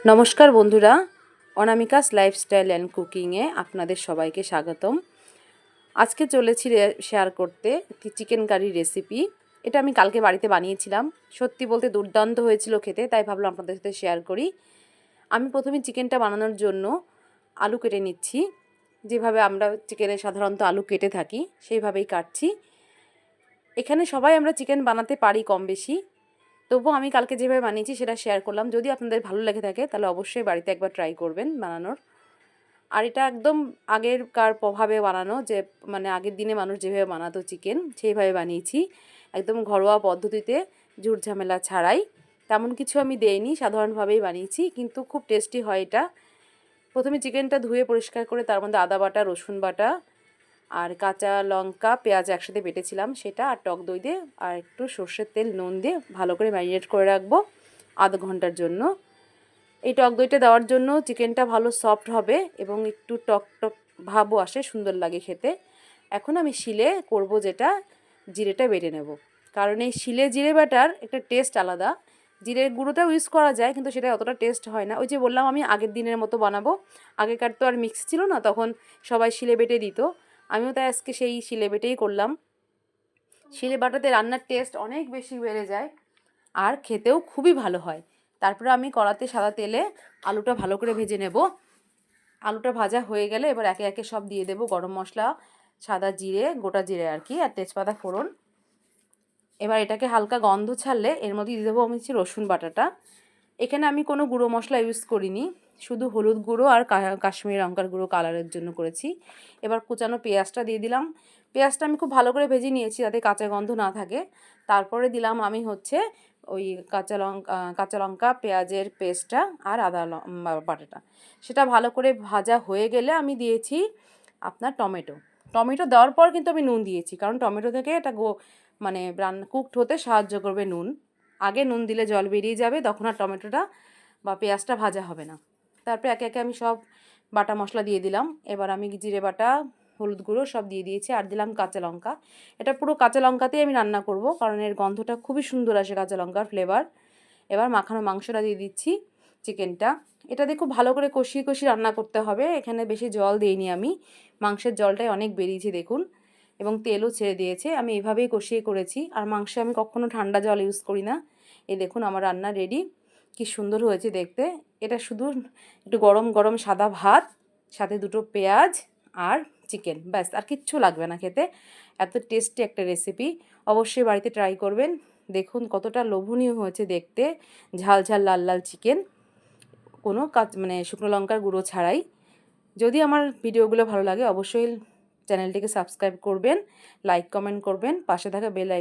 নমস্কার বন্ধুরা, Anamika's lifestyle and কুকিংয়ে আপনাদের সবাইকে স্বাগতম। আজকে চলেছি শেয়ার করতে একটি চিকেন কারি রেসিপি। এটা আমি কালকে বাড়িতে বানিয়েছিলাম। সত্যি বলতে দুর্দান্ত হয়েছিল খেতে, তাই ভাবলাম আপনাদের সাথে শেয়ার করি। আমি প্রথমে চিকেনটা বানানোর জন্য আলু কেটে নিচ্ছি। যেভাবে আমরা চিকেনে সাধারণত আলু কেটে থাকি সেইভাবেই কাটছি। এখানে সবাই আমরা চিকেন বানাতে পারি কম বেশি, তবুও আমি কালকে যেভাবে বানিয়েছি সেটা শেয়ার করলাম। যদি আপনাদের ভালো লেগে থাকে তাহলে অবশ্যই বাড়িতে একবার ট্রাই করবেন বানানোর। আর এটা একদম আগেরকার প্রভাবে বানানো, যে মানে আগের দিনে মানুষ যেভাবে বানাতো চিকেন সেইভাবে বানিয়েছি, একদম ঘরোয়া পদ্ধতিতে, ঝুট ঝামেলা ছাড়াই। তেমন কিছু আমি দেইনি, সাধারণভাবেই বানিয়েছি, কিন্তু খুব টেস্টি হয় এটা। প্রথমে চিকেনটা ধুয়ে পরিষ্কার করে তার মধ্যে আদা বাটা, রসুন বাটা আর কাঁচা লঙ্কা, পেঁয়াজ একসাথে বেটেছিলাম সেটা, আর টক দই দিয়ে আর একটু সর্ষের তেল, নুন দিয়ে ভালো করে ম্যারিনেট করে রাখবো আধ ঘন্টার জন্য। এই টক দইটা দেওয়ার জন্য চিকেনটা ভালো সফট হবে এবং একটু টক টক ভাবও আসে, সুন্দর লাগে খেতে। এখন আমি শিলে করব, যেটা জিরেটা বেটে নেব, কারণ এই শিলে জিরে বাটার একটা টেস্ট আলাদা। জিরের গুঁড়োটাও ইউজ করা যায়, কিন্তু সেটা অতটা টেস্ট হয় না। ওই যে বললাম আমি আগের দিনের মতো বানাবো, আগেকার তো আর মিক্স ছিল না, তখন সবাই শিলে বেটে দিত। আমিও তাই আজকে সেই শিলে বেটেই করলাম। শিলে বাটাতে রান্নার টেস্ট অনেক বেশি বেড়ে যায় আর খেতেও খুবই ভালো হয়। তারপরে আমি কড়াতে সাদা তেলে আলুটা ভালো করে ভেজে নেব। আলুটা ভাজা হয়ে গেলে এবার একে একে সব দিয়ে দেবো। গরম মশলা, সাদা জিরে, গোটা জিরে আর কি, আর তেজপাতা ফোড়ন। এবার এটাকে হালকা গন্ধ ছাড়লে এর মধ্যে দিয়ে দেবো আমি রসুন বাটাটা। এখানে আমি কোনো গুঁড়ো মশলা ইউজ করিনি, শুধু হলুদ গুঁড়ো আর কাশ্মীরি লঙ্কার গুঁড়ো কালারের জন্য করেছি। এবার কুচানো পেঁয়াজটা দিয়ে দিলাম। পেঁয়াজটা আমি খুব ভালো করে ভেজে নিয়েছি যাতে কাঁচা গন্ধ না থাকে। তারপরে দিলাম আমি ওই কাঁচা লঙ্কা পেঁয়াজের পেস্টটা আর আদা বাটাটা। সেটা ভালো করে ভাজা হয়ে গেলে আমি দিয়েছি আপনার টমেটো। টমেটো দেওয়ার পর কিন্তু আমি নুন দিয়েছি, কারণ টমেটো থেকে এটা মানে কুকড হতে সাহায্য করবে নুন। আগে নুন দিলে জল বেরিয়ে যাবে, তখন আর টমেটোটা বা পেঁয়াজটা ভাজা হবে না। তারপরে একে একে আমি সব বাটা মশলা দিয়ে দিলাম। এবার আমি জিরে বাটা, হলুদ গুঁড়ো সব দিয়ে দিয়েছি, আর দিলাম কাঁচা লঙ্কা। এটা পুরো কাঁচা লঙ্কাতেই আমি রান্না করব, কারণ এর গন্ধটা খুবই সুন্দর আসে, কাঁচা লঙ্কার ফ্লেভার। এবার মাখানো মাংসটা দিয়ে দিচ্ছি, চিকেনটা। এটা দিয়ে খুব ভালো করে কষিয়ে কষিয়ে রান্না করতে হবে। এখানে বেশি জল দিইনি আমি, মাংসের জলটাই অনেক বেরিয়েছে দেখুন, এবং তেলও ছেড়ে দিয়েছে। আমি এভাবেই কষিয়ে করেছি, আর মাংসে আমি কখনো ঠান্ডা জল ইউজ করি না। এই দেখুন আমার রান্না রেডি, কি সুন্দর হয়েছে দেখতে। এটা শুধু একটু গরম গরম সাদা ভাত, সাথে দুটো পেঁয়াজ আর চিকেন, ব্যাস, আর কিচ্ছু লাগবে না খেতে। এত টেস্টি একটা রেসিপি, অবশ্যই বাড়িতে ট্রাই করবেন। দেখুন কতটা লোভনীয় হয়েছে দেখতে, ঝাল ঝাল লাল লাল চিকেন, কোনো মানে শুকনো লঙ্কার গুঁড়ো ছাড়াই। যদি আমার ভিডিওগুলো ভালো লাগে অবশ্যই চ্যানেলটিকে সাবস্ক্রাইব করবেন, লাইক কমেন্ট করবেন, পাশে থাকা বেল আইকন